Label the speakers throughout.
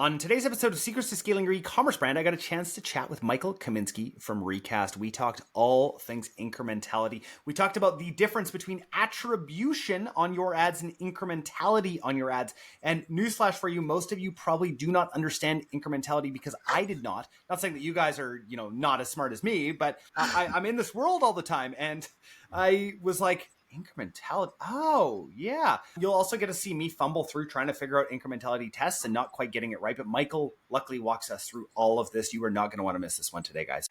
Speaker 1: On today's episode of Secrets to Scaling Your E-Commerce Brand, I got a chance to chat with Michael Kaminsky from Recast. We talked all things incrementality. We talked about the difference between attribution on your ads and incrementality on your ads. And newsflash for you, most of you probably do not understand incrementality because I did not. Not saying that you guys are, not as smart as me, but I'm in this world all the time. And I was like, incrementality. Oh, yeah. You'll also get to see me fumble through trying to figure out incrementality tests and not quite getting it right. But Michael luckily walks us through all of this. You are not going to want to miss this one today, guys.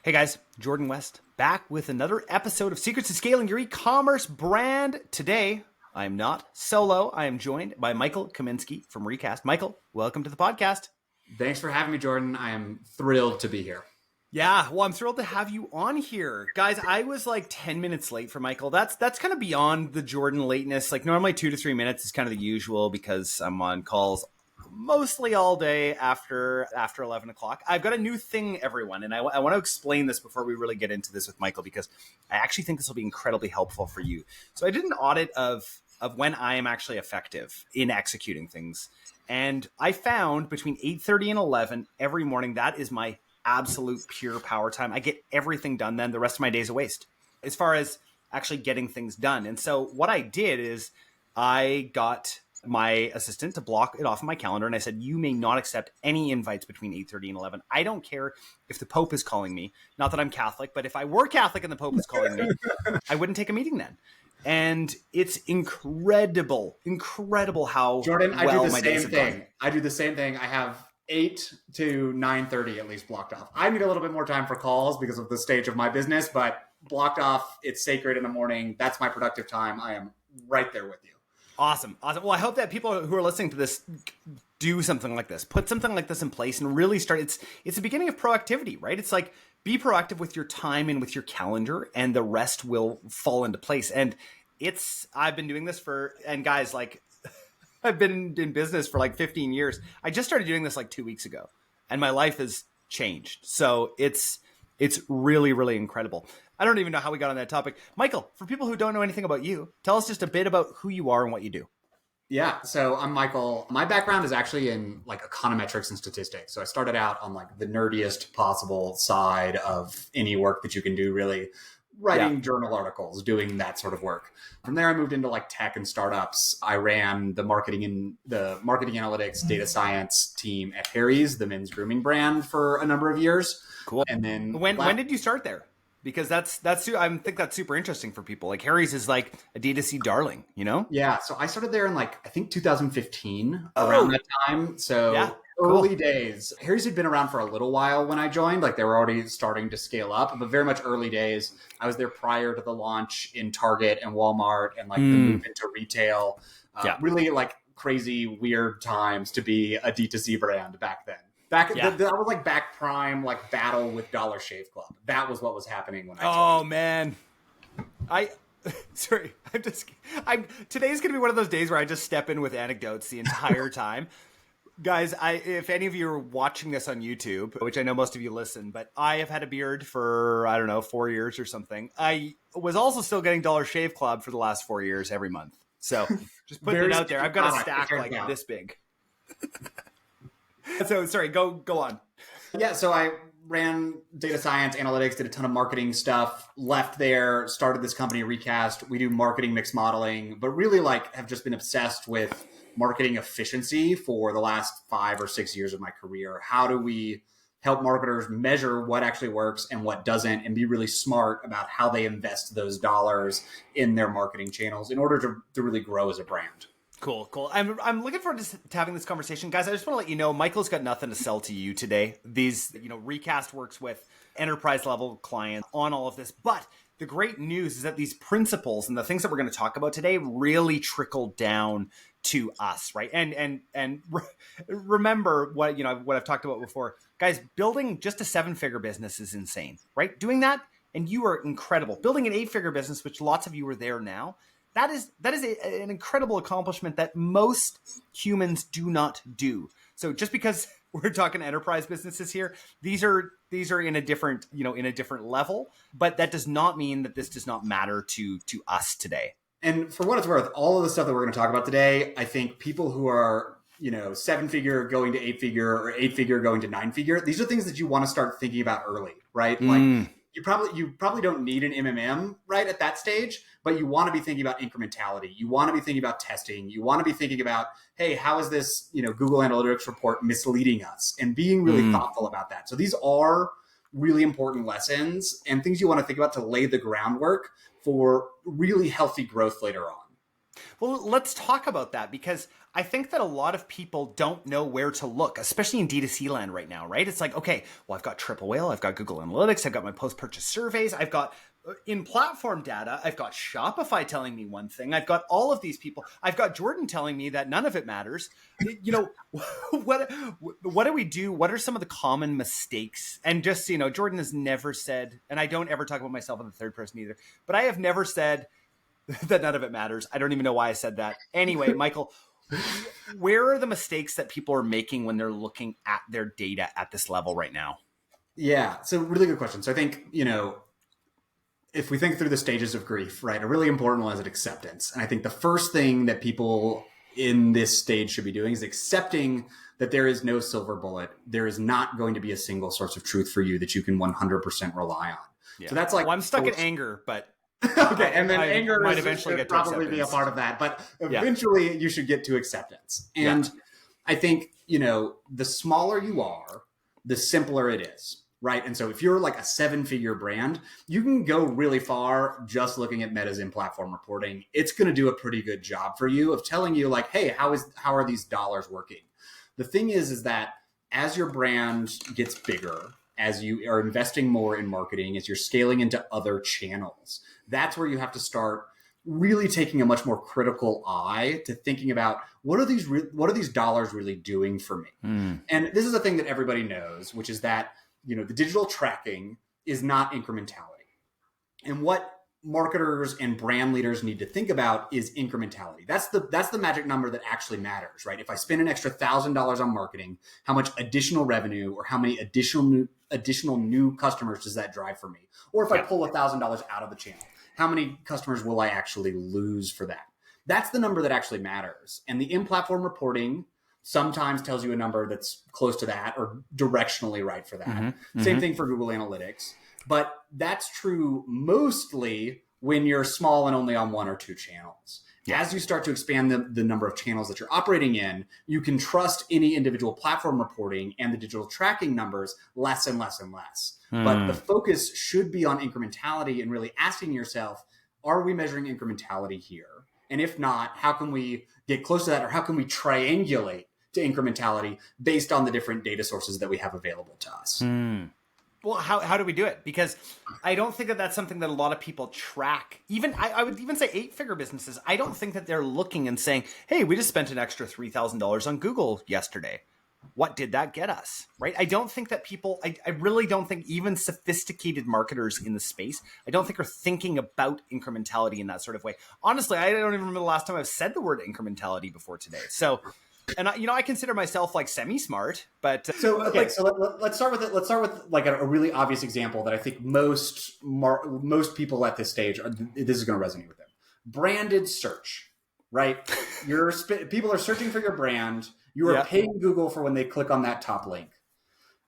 Speaker 1: Hey guys, Jordan West back with another episode of Secrets to Scaling Your E-Commerce Brand. Today, I am not solo. I am joined by Michael Kaminsky from Recast. Michael, welcome to the podcast.
Speaker 2: Thanks for having me, Jordan. I am thrilled to be here.
Speaker 1: Yeah, well, I'm thrilled to have you on here. Guys, I was like 10 minutes late for Michael. That's kind of beyond the Jordan lateness. Like normally 2 to 3 minutes is kind of the usual because I'm on calls mostly all day after 11 o'clock. I've got a new thing, everyone, and I want to explain this before we really get into this with Michael because I actually think this will be incredibly helpful for you. So I did an audit of when I am actually effective in executing things. And I found between 8:30 and 11 every morning, that is my absolute pure power time. I get everything done then. The rest of my day is a waste as far as actually getting things done. And so what I did is I got my assistant to block it off of my calendar. And I said, you may not accept any invites between 8:30 and 11. I don't care if the Pope is calling me. Not that I'm Catholic, but if I were Catholic and the Pope is calling me, I wouldn't take a meeting then. And it's incredible how
Speaker 2: Jordan,
Speaker 1: well
Speaker 2: I do the
Speaker 1: my
Speaker 2: same
Speaker 1: days have
Speaker 2: thing.
Speaker 1: gone.
Speaker 2: I do the same thing. I have 8 to 9:30 at least blocked off. I need a little bit more time for calls because of the stage of my business, but blocked off, it's sacred in the morning. That's my productive time. I am right there with you.
Speaker 1: Awesome. Well, I hope that people who are listening to this do something like this, put something like this in place and really start. It's the beginning of proactivity, right? It's like be proactive with your time and with your calendar and the rest will fall into place. And I've been doing this and guys, like I've been in business for like 15 years. I just started doing this like 2 weeks ago and my life has changed. So it's really, really incredible. I don't even know how we got on that topic. Michael, for people who don't know anything about you, tell us just a bit about who you are and what you do.
Speaker 2: Yeah. So I'm Michael. My background is actually in like econometrics and statistics. So I started out on like the nerdiest possible side of any work that you can do, really. Writing journal articles, doing that sort of work. From there, I moved into like tech and startups. I ran the marketing analytics, data science team at Harry's, the men's grooming brand, for a number of years.
Speaker 1: Cool.
Speaker 2: And then
Speaker 1: when did you start there? Because I think that's super interesting for people. Like Harry's is like a D2C darling,
Speaker 2: Yeah. So I started there in I think 2015, around that time. So
Speaker 1: yeah.
Speaker 2: Early days. Harry's had been around for a little while when I joined. Like they were already starting to scale up, but very much early days. I was there prior to the launch in Target and Walmart and like the move into retail. Really like crazy, weird times to be a D2C brand back then. I was like back prime, like battle with Dollar Shave Club. That was what was happening when I joined.
Speaker 1: Oh man. Sorry. Today's going to be one of those days where I just step in with anecdotes the entire time. Guys, if any of you are watching this on YouTube, which I know most of you listen, but I have had a beard for, 4 years or something. I was also still getting Dollar Shave Club for the last 4 years every month. So just putting it out there. I've got a stack like this big. So sorry, go on.
Speaker 2: Yeah, so I ran data science, analytics, did a ton of marketing stuff, left there, started this company, Recast. We do marketing mix modeling, but really have just been obsessed with marketing efficiency for the last 5 or 6 years of my career. How do we help marketers measure what actually works and what doesn't and be really smart about how they invest those dollars in their marketing channels in order to really grow as a brand?
Speaker 1: Cool. I'm looking forward to having this conversation. Guys, I just want to let you know, Michael's got nothing to sell to you today. Recast works with enterprise level clients on all of this, but the great news is that these principles and the things that we're going to talk about today really trickle down to us, right? And remember what I've talked about before. Guys, building just a 7-figure business is insane, right? Doing that, and you are incredible. Building an 8-figure business, which lots of you are there now, that is an incredible accomplishment that most humans do not do. So just because we're talking enterprise businesses here, these are in a different, in a different level, but that does not mean that this does not matter to us today.
Speaker 2: And for what it's worth, all of the stuff that we're going to talk about today, I think people who are seven figure going to eight figure or eight figure going to nine figure. These are things that you want to start thinking about early, right? Like you probably don't need an MMM right at that stage, but you want to be thinking about incrementality. You want to be thinking about testing. You want to be thinking about, hey, how is this, Google Analytics report misleading us, and being really thoughtful about that. So these are really important lessons and things you want to think about to lay the groundwork for really healthy growth later on.
Speaker 1: Well, let's talk about that, because I think that a lot of people don't know where to look, especially in D2C land right now, right? It's like, okay, well, I've got Triple Whale, I've got Google Analytics, I've got my post-purchase surveys, I've got in platform data, I've got Shopify telling me one thing, I've got all of these people, I've got Jordan telling me that none of it matters. What do we do? What are some of the common mistakes? And just, Jordan has never said, and I don't ever talk about myself in the third person either, but I have never said that none of it matters. I don't even know why I said that. Anyway, Michael, where are the mistakes that people are making when they're looking at their data at this level right now?
Speaker 2: Yeah, so really good question. So I think, if we think through the stages of grief, right, a really important one is acceptance. And I think the first thing that people in this stage should be doing is accepting that there is no silver bullet. There is not going to be a single source of truth for you that you can 100% rely on.
Speaker 1: Yeah.
Speaker 2: So that's like,
Speaker 1: well, I'm stuck in anger, but
Speaker 2: okay, and then anger
Speaker 1: might eventually get to
Speaker 2: probably be a part of that, but eventually you should get to acceptance. And I think, the smaller you are, the simpler it is, right? And so if you're like a 7-figure brand, you can go really far just looking at Meta's in-platform reporting. It's going to do a pretty good job for you of telling you like, hey, how are these dollars working? The thing is that as your brand gets bigger, as you are investing more in marketing, as you're scaling into other channels, that's where you have to start really taking a much more critical eye to thinking about what are these dollars really doing for me? And this is a thing that everybody knows, which is that, the digital tracking is not incrementality. And what marketers and brand leaders need to think about is incrementality. That's the magic number that actually matters, right? If I spend an extra $1,000 on marketing, how much additional revenue or how many additional new customers does that drive for me? Or if I pull $1,000 out of the channel, how many customers will I actually lose for that? That's the number that actually matters. And the in-platform reporting sometimes tells you a number that's close to that or directionally right for that. Same thing for Google Analytics. But that's true mostly when you're small and only on one or two channels. As you start to expand the number of channels that you're operating in, you can trust any individual platform reporting and the digital tracking numbers less and less and less. But the focus should be on incrementality and really asking yourself, are we measuring incrementality here? And if not, how can we get close to that, or how can we triangulate to incrementality based on the different data sources that we have available to us?
Speaker 1: Well, how do we do it? Because I don't think that that's something that a lot of people track. Even I would even say 8-figure businesses. I don't think that they're looking and saying, hey, we just spent an extra $3,000 on Google yesterday. What did that get us? Right? I don't think that people, I really don't think even sophisticated marketers in the space, I don't think are thinking about incrementality in that sort of way. Honestly, I don't even remember the last time I've said the word incrementality before today. So, and I consider myself like semi-smart, but
Speaker 2: so let's start with it. Let's start with like a really obvious example that I think most people at this stage this is going to resonate with them. Branded search, right? People are searching for your brand. You are paying Google for when they click on that top link.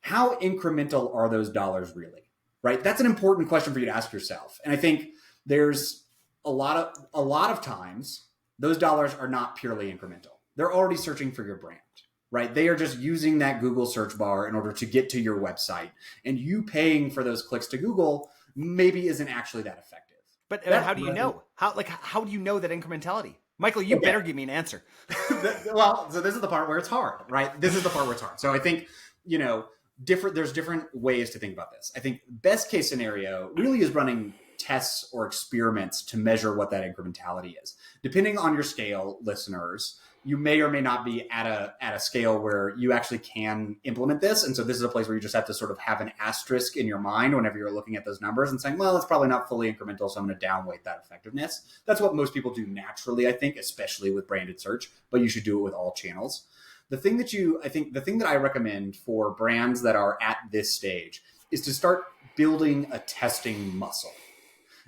Speaker 2: How incremental are those dollars really? Right? That's an important question for you to ask yourself. And I think there's a lot of times those dollars are not purely incremental. They're already searching for your brand, right? They are just using that Google search bar in order to get to your website. And you paying for those clicks to Google maybe isn't actually that effective.
Speaker 1: But how do you know? How do you know that incrementality? Michael, you better give me an answer.
Speaker 2: Well, so this is the part where it's hard, right? This is the part where it's hard. So I think, there's different ways to think about this. I think best case scenario really is running tests or experiments to measure what that incrementality is. Depending on your scale, listeners, you may or may not be at a scale where you actually can implement this. And so this is a place where you just have to sort of have an asterisk in your mind whenever you're looking at those numbers and saying, well, it's probably not fully incremental, so I'm going to downweight that effectiveness. That's what most people do naturally, I think, especially with branded search, but you should do it with all channels. The thing that I recommend for brands that are at this stage is to start building a testing muscle.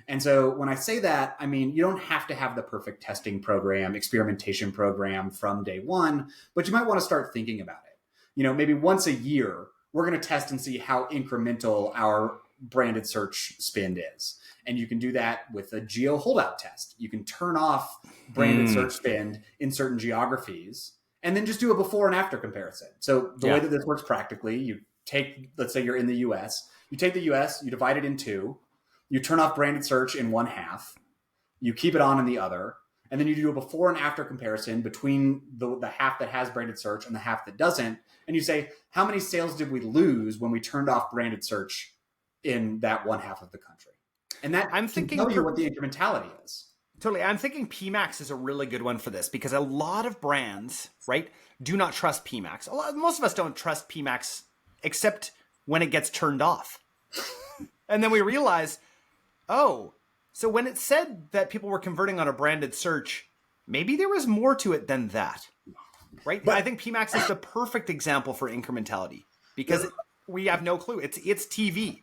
Speaker 2: And so when I say that, I mean, you don't have to have the perfect testing program, experimentation program from day one, but you might want to start thinking about it. Maybe once a year, we're going to test and see how incremental our branded search spend is. And you can do that with a geo holdout test. You can turn off branded search spend in certain geographies and then just do a before and after comparison. So the way that this works practically, you take, let's say you're in the US, you take the US, you divide it in two, you turn off branded search in one half, you keep it on in the other, and then you do a before and after comparison between the half that has branded search and the half that doesn't. And you say, how many sales did we lose when we turned off branded search in that one half of the country? And that can tell you what the incrementality is.
Speaker 1: Totally. I'm thinking PMAX is a really good one for this because a lot of brands, right, do not trust PMAX. Most of us don't trust PMAX except when it gets turned off. And then we realize, oh, so when it said that people were converting on a branded search, maybe there was more to it than that, right? But I think PMAX is the perfect example for incrementality because we have no clue. It's TV.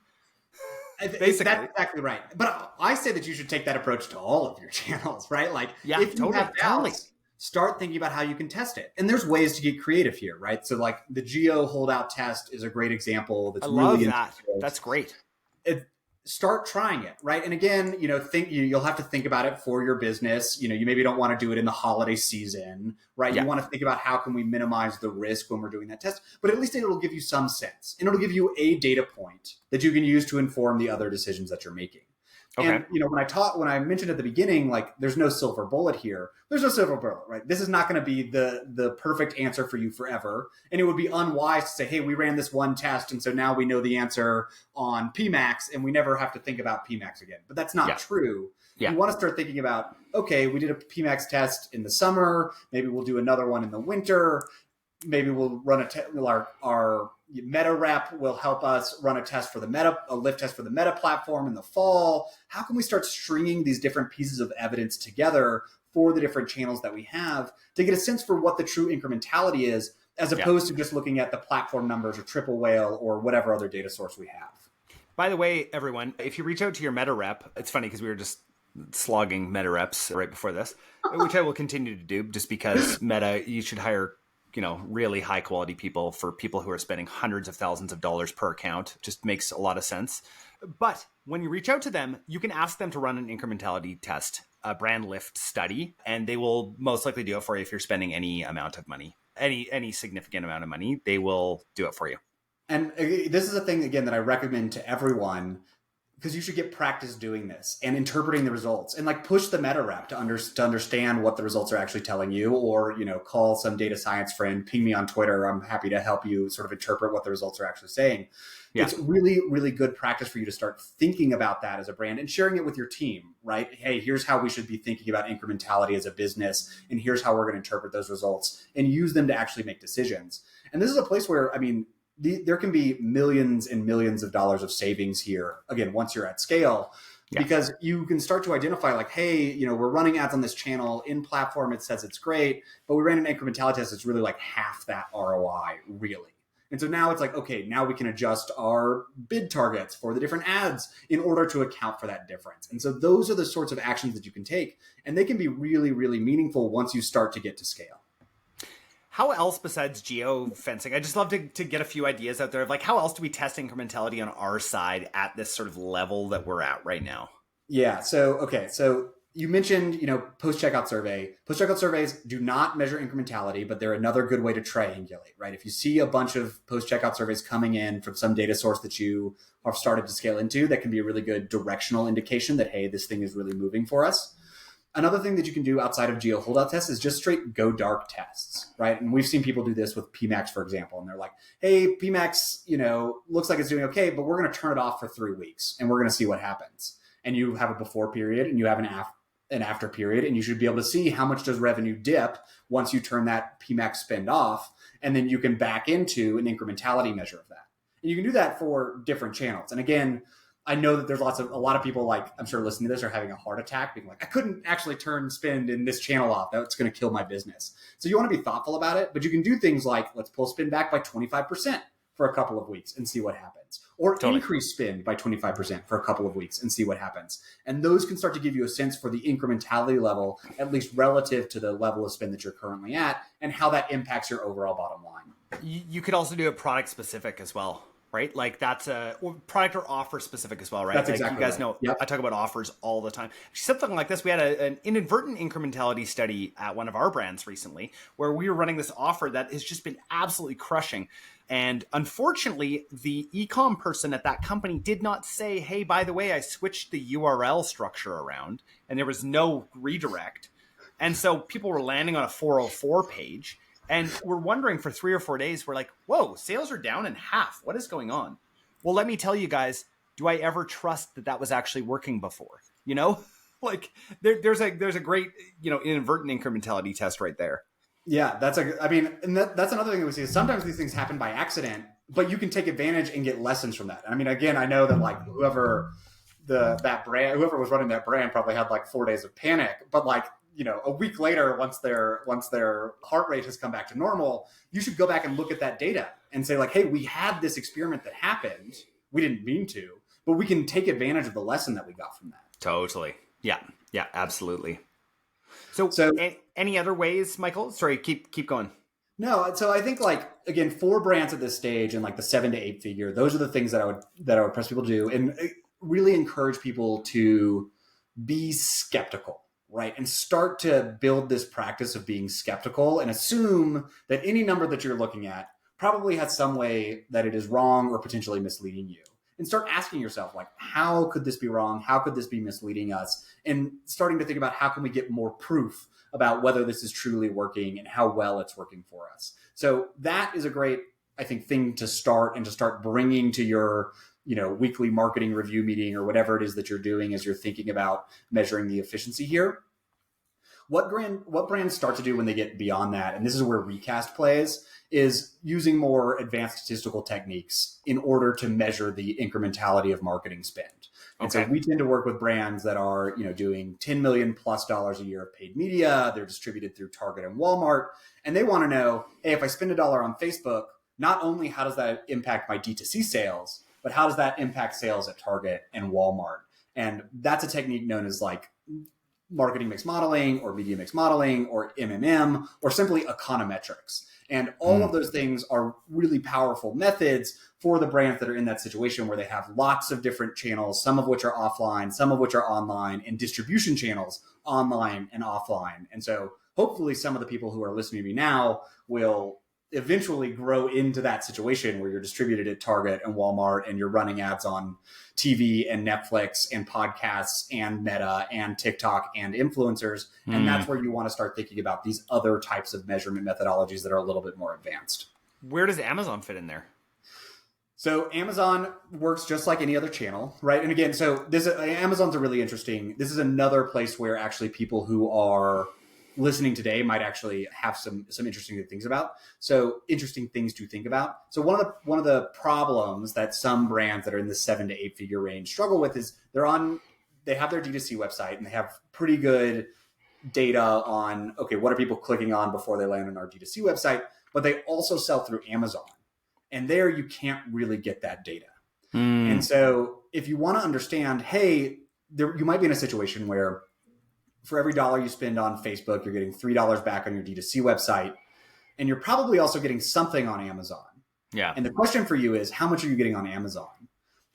Speaker 1: Basically. That's
Speaker 2: exactly right. But I say that you should take that approach to all of your channels, right? Like, if you have doubts, start thinking about how you can test it. And there's ways to get creative here, right? So like the geo holdout test is a great example.
Speaker 1: I love that. That's great.
Speaker 2: Start trying it, right? And again, you'll have to think about it for your business. You maybe don't want to do it in the holiday season, right? Yeah. You want to think about how can we minimize the risk when we're doing that test, but at least it'll give you some sense and it'll give you a data point that you can use to inform the other decisions that you're making. Okay. And when I mentioned at the beginning, like there's no silver bullet here. There's no silver bullet, right? This is not going to be the perfect answer for you forever. And it would be unwise to say, hey, we ran this one test and so now we know the answer on PMAX and we never have to think about PMAX again. But that's not true. Yeah. You want to start thinking about, okay, we did a PMAX test in the summer. Maybe we'll do another one in the winter. Maybe we'll run our Meta rep will help us run a lift test for the Meta platform in the fall. How can we start stringing these different pieces of evidence together for the different channels that we have to get a sense for what the true incrementality is, as opposed to just looking at the platform numbers or triple whale or whatever other data source we have.
Speaker 1: By the way, everyone, if you reach out to your Meta rep, it's funny because we were just slogging Meta reps right before this, which I will continue to do just because Meta, you should hire really high quality people for people who are spending hundreds of thousands of dollars per account. Just makes a lot of sense. But when you reach out to them, you can ask them to run an incrementality test, a brand lift study, and they will most likely do it for you if you're spending any amount of money, any significant amount of money, they will do it for you.
Speaker 2: And this is a thing, again, that I recommend to everyone, because you should get practice doing this and interpreting the results and like push the Meta rep to understand what the results are actually telling you, or, call some data science friend, ping me on Twitter. I'm happy to help you sort of interpret what the results are actually saying. Yeah. It's really, really good practice for you to start thinking about that as a brand and sharing it with your team, right? Hey, here's how we should be thinking about incrementality as a business. And here's how we're going to interpret those results and use them to actually make decisions. And this is a place where, there can be millions and millions of dollars of savings here, again, once you're at scale, because you can start to identify like, hey, we're running ads on this channel in platform. It says it's great, but we ran an incrementality test. It's really like half that ROI, really. And so now it's like, okay, now we can adjust our bid targets for the different ads in order to account for that difference. And so those are the sorts of actions that you can take, and they can be really, really meaningful once you start to get to scale.
Speaker 1: How else besides geo-fencing? I just love to get a few ideas out there of like, how else do we test incrementality on our side at this sort of level that we're at right now?
Speaker 2: Yeah. So you mentioned, post-checkout survey. Post-checkout surveys do not measure incrementality, but they're another good way to triangulate, right? If you see a bunch of post-checkout surveys coming in from some data source that you have started to scale into, that can be a really good directional indication that, hey, this thing is really moving for us. Another thing that you can do outside of geo holdout tests is just straight go dark tests, right? And we've seen people do this with PMAX, for example, and they're like, hey, PMAX, looks like it's doing okay, but we're going to turn it off for 3 weeks and we're going to see what happens. And you have a before period and you have an after period, and you should be able to see how much does revenue dip once you turn that PMAX spend off, and then you can back into an incrementality measure of that. And you can do that for different channels. And again, I know that there's a lot of people, like, I'm sure listening to this, are having a heart attack being like, I couldn't actually turn spend in this channel off. That's going to kill my business. So you want to be thoughtful about it, but you can do things like, let's pull spend back by 25% for a couple of weeks and see what happens, or increase spend by 25% for a couple of weeks and see what happens. And those can start to give you a sense for the incrementality level, at least relative to the level of spend that you're currently at, and how that impacts your overall bottom line.
Speaker 1: You could also do it product specific as well, right? Like that's a product or offer specific as well, right?
Speaker 2: That's
Speaker 1: like
Speaker 2: exactly
Speaker 1: you guys
Speaker 2: right.
Speaker 1: know,
Speaker 2: Yep.
Speaker 1: I talk about offers all the time. Something like this, we had an inadvertent incrementality study at one of our brands recently where we were running this offer that has just been absolutely crushing. And unfortunately, the e-com person at that company did not say, hey, by the way, I switched the URL structure around, and there was no redirect. And so people were landing on a 404 page. And we're wondering for 3 or 4 days, we're like, whoa, sales are down in half. What is going on? Well, let me tell you guys, do I ever trust that that was actually working before? You know, like there's a great, inadvertent incrementality test right there.
Speaker 2: Yeah, that's another thing that we see is sometimes these things happen by accident, but you can take advantage and get lessons from that. I mean, again, I know that like whoever was running that brand probably had like 4 days of panic, but like, a week later, once their heart rate has come back to normal, you should go back and look at that data and say like, hey, we had this experiment that happened. We didn't mean to, but we can take advantage of the lesson that we got from that.
Speaker 1: Totally. Yeah, absolutely. So any other ways, Michael? Sorry, keep going.
Speaker 2: No, so I think like, again, for brands at this stage and like the 7 to 8 figure, those are the things that I would press people to do and really encourage people to be skeptical. Right. And start to build this practice of being skeptical and assume that any number that you're looking at probably has some way that it is wrong or potentially misleading you. And start asking yourself, like, how could this be wrong? How could this be misleading us? And starting to think about how can we get more proof about whether this is truly working and how well it's working for us. So that is a great, I think, thing to start bringing to your weekly marketing review meeting or whatever it is that you're doing as you're thinking about measuring the efficiency here. What brands start to do when they get beyond that, and this is where Recast plays, is using more advanced statistical techniques in order to measure the incrementality of marketing spend. And so we tend to work with brands that are, doing $10 million plus a year of paid media. They're distributed through Target and Walmart, and they want to know, hey, if I spend $1 on Facebook, not only how does that impact my D2C sales, but how does that impact sales at Target and Walmart? And that's a technique known as like marketing mix modeling or media mix modeling or MMM or simply econometrics. And all of those things are really powerful methods for the brands that are in that situation where they have lots of different channels, some of which are offline, some of which are online, and distribution channels online and offline. And so hopefully some of the people who are listening to me now will eventually grow into that situation where you're distributed at Target and Walmart and you're running ads on TV and Netflix and podcasts and Meta and TikTok and influencers. And that's where you want to start thinking about these other types of measurement methodologies that are a little bit more advanced.
Speaker 1: Where does Amazon fit in there?
Speaker 2: So Amazon works just like any other channel, right? And again, so Amazon's a really interesting, this is another place where actually people who are listening today might actually have some interesting things about. So interesting things to think about. So one of the problems that some brands that are in the 7 to 8 figure range struggle with is they have their D2C website and they have pretty good data on, okay, what are people clicking on before they land on our D2C website, but they also sell through Amazon. And there you can't really get that data. And so if you want to understand, hey, you might be in a situation where for every $1 you spend on Facebook, you're getting $3 back on your D2C website. And you're probably also getting something on Amazon.
Speaker 1: Yeah.
Speaker 2: And the question for you is, how much are you getting on Amazon?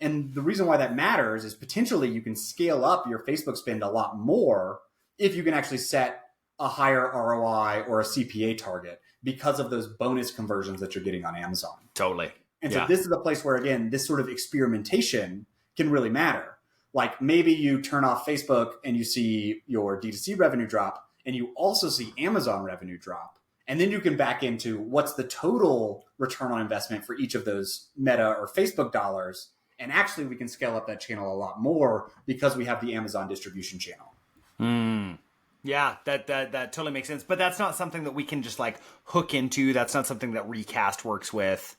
Speaker 2: And the reason why that matters is potentially you can scale up your Facebook spend a lot more if you can actually set a higher ROI or a CPA target because of those bonus conversions that you're getting on Amazon.
Speaker 1: Totally.
Speaker 2: And so this is the place where, again, this sort of experimentation can really matter. Like maybe you turn off Facebook and you see your D2C revenue drop and you also see Amazon revenue drop. And then you can back into what's the total return on investment for each of those Meta or Facebook dollars. And actually we can scale up that channel a lot more because we have the Amazon distribution channel.
Speaker 1: Yeah, that totally makes sense. But that's not something that we can just like hook into. That's not something that Recast works with.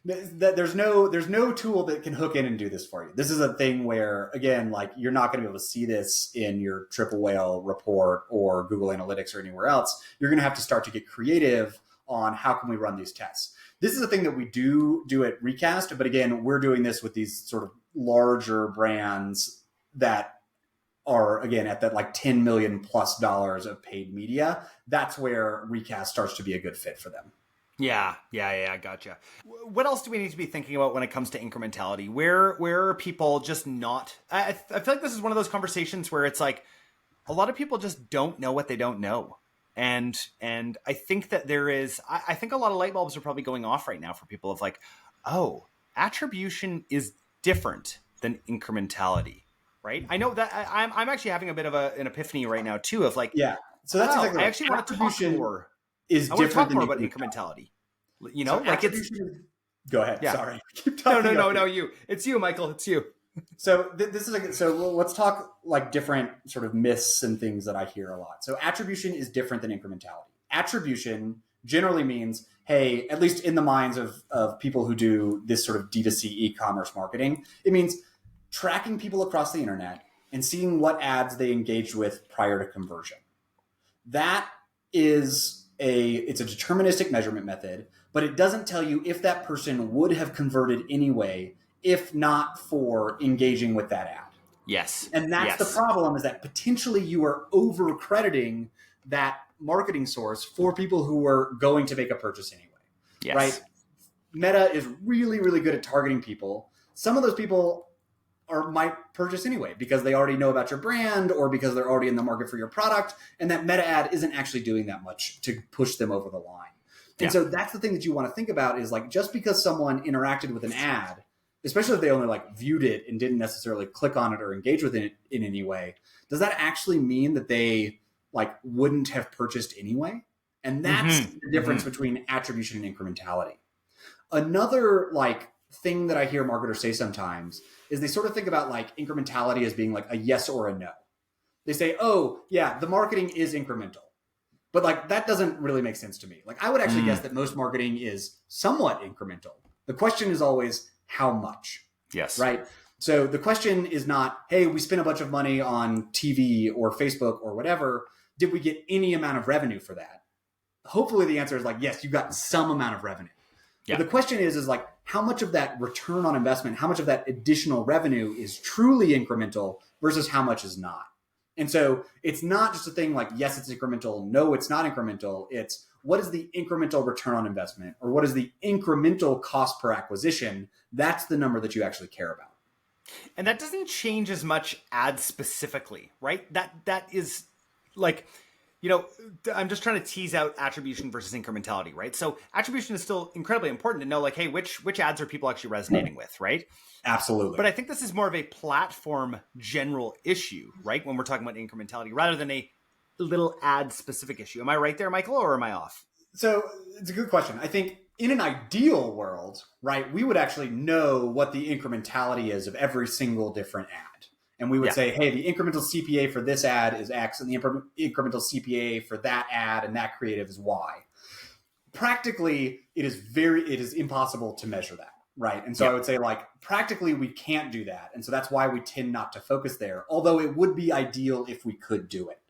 Speaker 2: There's no tool that can hook in and do this for you. This is a thing where, again, like you're not going to be able to see this in your Triple Whale report or Google Analytics or anywhere else. You're going to have to start to get creative on how can we run these tests. This is a thing that we do at Recast, but again, we're doing this with these sort of larger brands that are, again, at that like $10 million plus of paid media. That's where Recast starts to be a good fit for them.
Speaker 1: Yeah, gotcha. What else do we need to be thinking about when it comes to incrementality? Where are people just not? I feel like this is one of those conversations where it's like a lot of people just don't know what they don't know. And I think that I think a lot of light bulbs are probably going off right now for people of like, oh, attribution is different than incrementality, right? I know that I'm actually having a bit of an epiphany right now too of like,
Speaker 2: yeah. So that's exactly
Speaker 1: I actually want to talk more. I want to talk more about incrementality. You know,
Speaker 2: so
Speaker 1: like
Speaker 2: go ahead.
Speaker 1: Yeah.
Speaker 2: Sorry. Keep talking.
Speaker 1: No. It's you, Michael. It's you.
Speaker 2: So this is so let's talk like different sort of myths and things that I hear a lot. So attribution is different than incrementality. Attribution generally means, hey, at least in the minds of people who do this sort of D2C e-commerce marketing, it means tracking people across the internet and seeing what ads they engaged with prior to conversion. That is it's a deterministic measurement method, but it doesn't tell you if that person would have converted anyway if not for engaging with that ad.
Speaker 1: Yes.
Speaker 2: And that's the problem, is that potentially you are over-crediting that marketing source for people who are going to make a purchase anyway.
Speaker 1: Yes.
Speaker 2: Right? Meta is really, really good at targeting people. Some of those people might purchase anyway because they already know about your brand or because they're already in the market for your product, and that meta ad isn't actually doing that much to push them over the line. And so that's the thing that you want to think about, is like, just because someone interacted with an ad, especially if they only like viewed it and didn't necessarily click on it or engage with it in any way, does that actually mean that they like wouldn't have purchased anyway? And that's the difference between attribution and incrementality. Another like thing that I hear marketers say sometimes is they sort of think about like incrementality as being like a yes or a no. They say, oh yeah, the marketing is incremental. But like, that doesn't really make sense to me. Like, I would actually guess that most marketing is somewhat incremental. The question is always, how much?
Speaker 1: Yes.
Speaker 2: Right? So the question is not, hey, we spent a bunch of money on TV or Facebook or whatever. Did we get any amount of revenue for that? Hopefully the answer is like, yes, you got some amount of revenue.
Speaker 1: Yeah.
Speaker 2: But the question is like, how much of that return on investment, how much of that additional revenue is truly incremental versus how much is not? And so it's not just a thing like, yes, it's incremental. No, it's not incremental. It's what is the incremental return on investment, or what is the incremental cost per acquisition? That's the number that you actually care about.
Speaker 1: And that doesn't change as much ad specifically, right? That is like, you know, I'm just trying to tease out attribution versus incrementality, right? So attribution is still incredibly important to know, like, hey, which ads are people actually resonating with, right?
Speaker 2: Absolutely.
Speaker 1: But I think this is more of a platform general issue, right? When we're talking about incrementality, rather than a little ad specific issue. Am I right there, Michael, or am I off?
Speaker 2: So it's a good question. I think in an ideal world, right, we would actually know what the incrementality is of every single different ad. And we would say, hey, the incremental CPA for this ad is X, and the incremental CPA for that ad and that creative is Y. Practically, it is impossible to measure that, right? And so I would say, like, practically we can't do that. And so that's why we tend not to focus there, although it would be ideal if we could do it.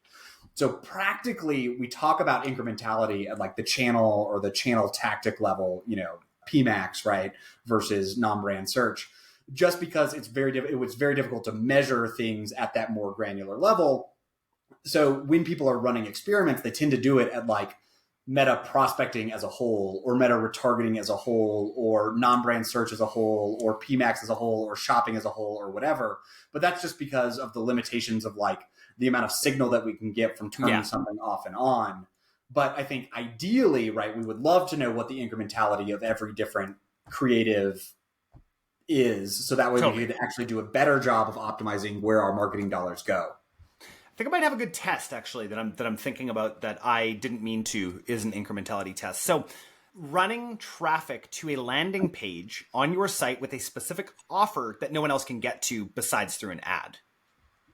Speaker 2: So practically, we talk about incrementality at like the channel or the channel tactic level, you know, PMAX, right, versus non-brand search, just because it was very difficult to measure things at that more granular level. So when people are running experiments, they tend to do it at like meta prospecting as a whole, or meta retargeting as a whole, or non-brand search as a whole, or PMAX as a whole, or shopping as a whole, or whatever. But that's just because of the limitations of like the amount of signal that we can get from turning something off and on. But I think ideally, right, we would love to know what the incrementality of every different creative is, so that way we could actually do a better job of optimizing where our marketing dollars go.
Speaker 1: I think I might have a good test actually that I'm thinking about that I didn't mean to, is an incrementality test. So running traffic to a landing page on your site with a specific offer that no one else can get to besides through an ad.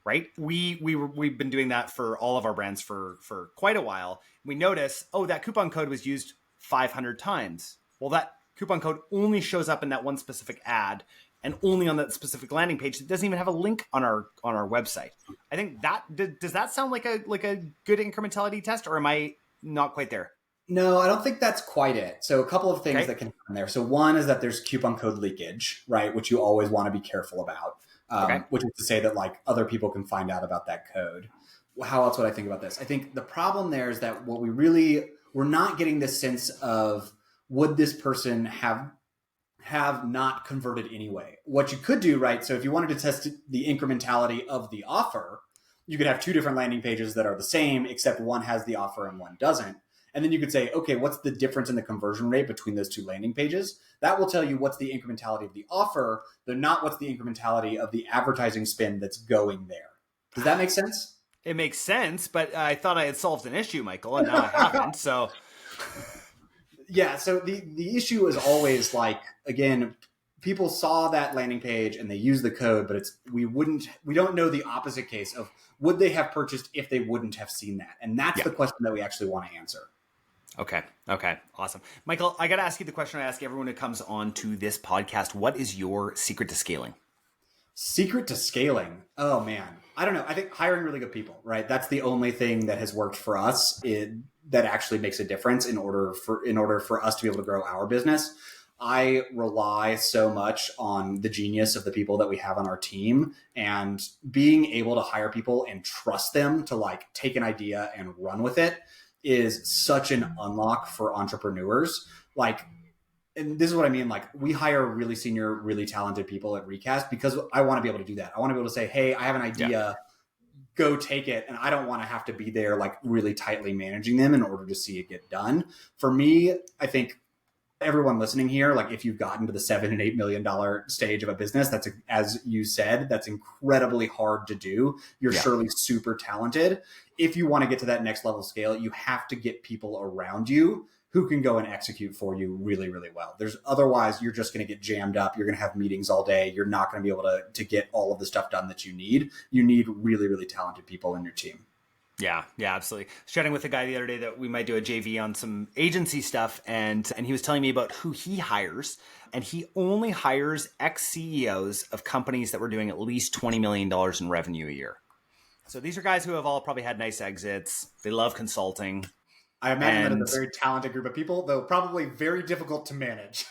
Speaker 1: Right? We've been doing that for all of our brands for quite a while. We notice, oh, that coupon code was used 500 times. Well, that coupon code only shows up in that one specific ad and only on that specific landing page. It doesn't even have a link on our website. I think that does that sound like a good incrementality test, or am I not quite there?
Speaker 2: No, I don't think that's quite it. So a couple of things
Speaker 1: Okay.
Speaker 2: that can happen there. So one is that there's coupon code leakage, right? Which you always want to be careful about,
Speaker 1: Okay.
Speaker 2: which is to say that like other people can find out about that code. How else would I think about this? I think the problem there is that we're not getting this sense of would this person have not converted anyway. What you could do, right? So if you wanted to test the incrementality of the offer, you could have two different landing pages that are the same, except one has the offer and one doesn't. And then you could say, okay, what's the difference in the conversion rate between those two landing pages? That will tell you what's the incrementality of the offer, though not what's the incrementality of the advertising spend that's going there. Does that make sense?
Speaker 1: It makes sense, but I thought I had solved an issue, Michael, and now I haven't. So
Speaker 2: Yeah, so the issue is always like, again, people saw that landing page and they use the code, but we don't know the opposite case of would they have purchased if they wouldn't have seen that? And that's the question that we actually want to answer.
Speaker 1: Okay. Awesome. Michael, I got to ask you the question I ask everyone who comes on to this podcast. What is your secret to scaling?
Speaker 2: Secret to scaling? Oh, man. I don't know. I think hiring really good people, right? That's the only thing that has worked for us that actually makes a difference in order for us to be able to grow our business. I rely so much on the genius of the people that we have on our team, and being able to hire people and trust them to like take an idea and run with it is such an unlock for entrepreneurs. Like, and this is what I mean. Like, we hire really senior, really talented people at Recast because I want to be able to do that. I want to be able to say, hey, I have an idea, go take it. And I don't want to have to be there like really tightly managing them in order to see it get done. For me, I think everyone listening here, like if you've gotten to the $7 and $8 million stage of a business, that's, as you said, that's incredibly hard to do. You're surely super talented. If you want to get to that next level scale, you have to get people around you who can go and execute for you really, really well. Otherwise you're just going to get jammed up. You're going to have meetings all day. You're not going to be able to get all of the stuff done that you need. You need really, really talented people in your team.
Speaker 1: Yeah, absolutely. I was chatting with a guy the other day that we might do a JV on some agency stuff, and he was telling me about who he hires, and he only hires ex-CEOs of companies that were doing at least $20 million in revenue a year. So these are guys who have all probably had nice exits. They love consulting.
Speaker 2: I imagine that it's a very talented group of people, though probably very difficult to manage.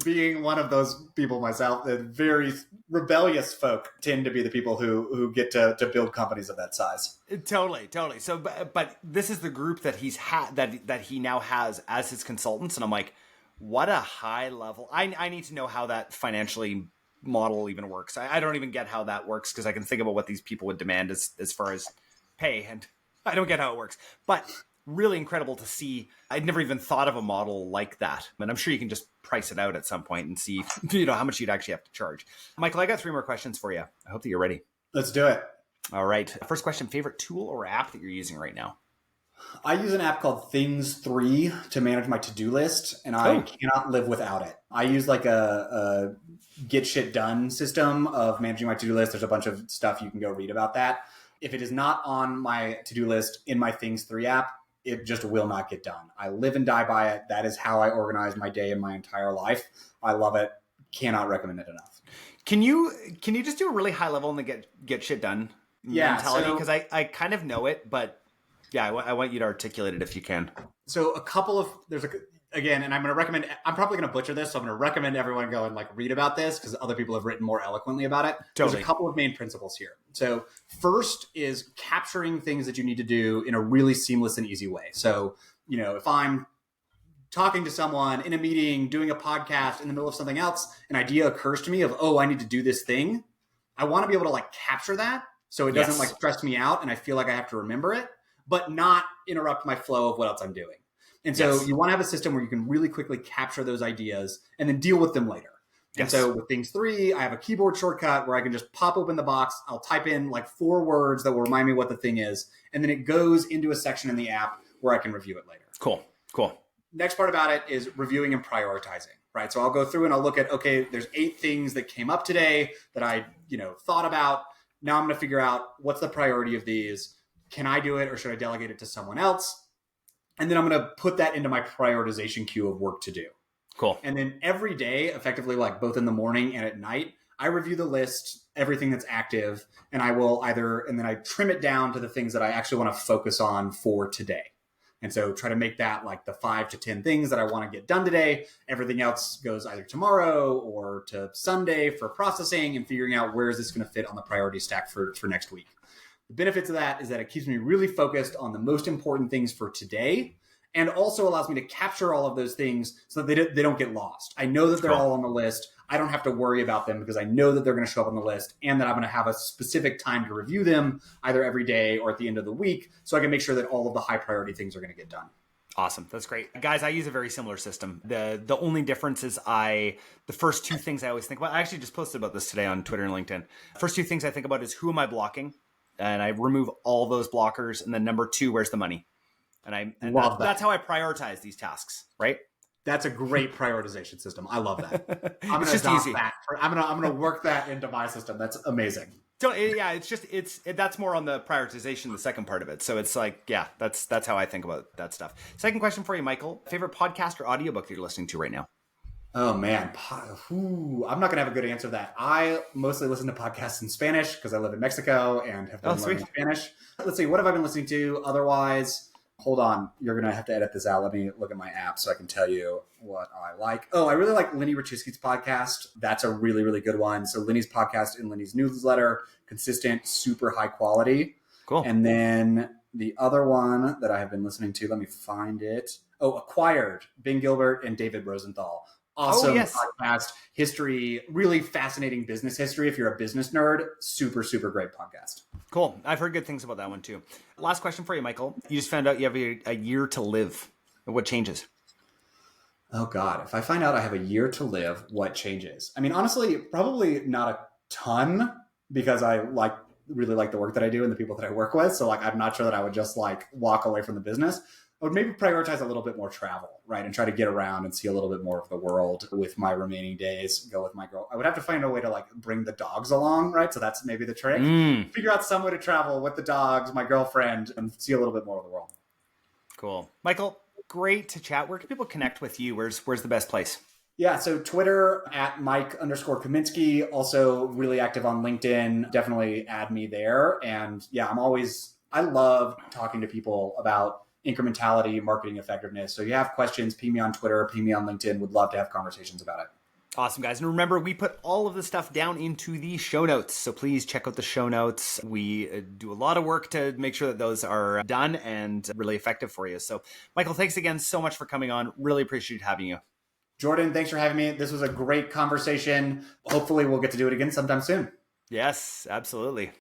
Speaker 2: Being one of those people myself, very rebellious folk tend to be the people who get to build companies of that size.
Speaker 1: Totally. So, but this is the group that he's had that he now has as his consultants, and I'm like, what a high level. I need to know how that financially model even works. I don't even get how that works because I can think about what these people would demand as far as pay, and I don't get how it works, but really incredible to see. I'd never even thought of a model like that. And I'm sure you can just price it out at some point and see, how much you'd actually have to charge. Michael, I got 3 more questions for you. I hope that you're ready.
Speaker 2: Let's do it.
Speaker 1: All right. First question, favorite tool or app that you're using right now?
Speaker 2: I use an app called Things3 to manage my to-do list, and I cannot live without it. I use like a get shit done system of managing my to-do list. There's a bunch of stuff you can go read about that. If it is not on my to-do list in my Things3 app, it just will not get done. I live and die by it. That is how I organize my day and my entire life. I love it. Cannot recommend it enough.
Speaker 1: Can you just do a really high level and get shit done mentality? Because I kind of know it, but I want you to articulate it if you can.
Speaker 2: So again, and I'm going to recommend, I'm probably going to butcher this, so I'm going to recommend everyone go and like read about this because other people have written more eloquently about it. Totally. There's a couple of main principles here. So first is capturing things that you need to do in a really seamless and easy way. So, if I'm talking to someone in a meeting, doing a podcast in the middle of something else, an idea occurs to me of, I need to do this thing. I want to be able to like capture that so it doesn't like stress me out and I feel like I have to remember it, but not interrupt my flow of what else I'm doing. And so you want to have a system where you can really quickly capture those ideas and then deal with them later. And so with Things3, I have a keyboard shortcut where I can just pop open the box. I'll type in like 4 words that will remind me what the thing is. And then it goes into a section in the app where I can review it later.
Speaker 1: Cool.
Speaker 2: Next part about it is reviewing and prioritizing, right? So I'll go through and I'll look at, there's 8 things that came up today that I, thought about. Now I'm going to figure out what's the priority of these. Can I do it or should I delegate it to someone else? And then I'm going to put that into my prioritization queue of work to do.
Speaker 1: Cool.
Speaker 2: And then every day, effectively, like both in the morning and at night, I review the list, everything that's active, and I will and then I trim it down to the things that I actually want to focus on for today. And so try to make that like the 5 to 10 things that I want to get done today. Everything else goes either tomorrow or to Sunday for processing and figuring out where is this going to fit on the priority stack for next week. The benefits of that is that it keeps me really focused on the most important things for today, and also allows me to capture all of those things so that they don't get lost. I know that they're all on the list. I don't have to worry about them because I know that they're going to show up on the list, and that I'm going to have a specific time to review them either every day or at the end of the week, so I can make sure that all of the high priority things are going to get done.
Speaker 1: Awesome. That's great. Guys, I use a very similar system. The only difference is the first two things I always think about, I actually just posted about this today on Twitter and LinkedIn. First two things I think about is who am I blocking? And I remove all those blockers. And then number two, where's the money? And that's how I prioritize these tasks, right?
Speaker 2: That's a great prioritization system. I love that. I'm
Speaker 1: It's just easy.
Speaker 2: I'm gonna work that into my system. That's amazing.
Speaker 1: So yeah, that's more on the prioritization, the second part of it. So it's like, yeah, that's how I think about that stuff. Second question for you, Michael. Favorite podcast or audiobook that you're listening to right now?
Speaker 2: Oh man, I'm not gonna have a good answer to that. I mostly listen to podcasts in Spanish because I live in Mexico and have been learning Spanish. Let's see, what have I been listening to? Otherwise, hold on, you're gonna have to edit this out. Let me look at my app so I can tell you what I like. Oh, I really like Lenny Rachitsky's podcast. That's a really, really good one. So Lenny's podcast and Lenny's newsletter, consistent, super high quality.
Speaker 1: Cool.
Speaker 2: And then the other one that I have been listening to, let me find it. Oh, Acquired, Ben Gilbert and David Rosenthal. Awesome podcast, history, really fascinating business history. If you're a business nerd, super, super great podcast.
Speaker 1: Cool. I've heard good things about that one too. Last question for you, Michael. You just found out you have a year to live. What changes?
Speaker 2: Oh God, if I find out I have a year to live, what changes? I mean, honestly, probably not a ton because I really like the work that I do and the people that I work with. So like, I'm not sure that I would just like walk away from the business. I would maybe prioritize a little bit more travel, right? And try to get around and see a little bit more of the world with my remaining days, go with my girl. I would have to find a way to like bring the dogs along, right? So that's maybe the trick. Figure out some way to travel with the dogs, my girlfriend, and see a little bit more of the world.
Speaker 1: Cool. Michael, great to chat. Where can people connect with you? Where's the best place?
Speaker 2: Yeah, so Twitter at Mike_Kaminsky, also really active on LinkedIn. Definitely add me there. And yeah, I love talking to people about incrementality, marketing effectiveness. So you have questions, ping me on Twitter, ping me on LinkedIn. Would love to have conversations about it.
Speaker 1: Awesome, guys. And remember, we put all of the stuff down into the show notes. So please check out the show notes. We do a lot of work to make sure that those are done and really effective for you. So Michael, thanks again so much for coming on. Really appreciate having you.
Speaker 2: Jordan, thanks for having me. This was a great conversation. Hopefully we'll get to do it again sometime soon.
Speaker 1: Yes, absolutely.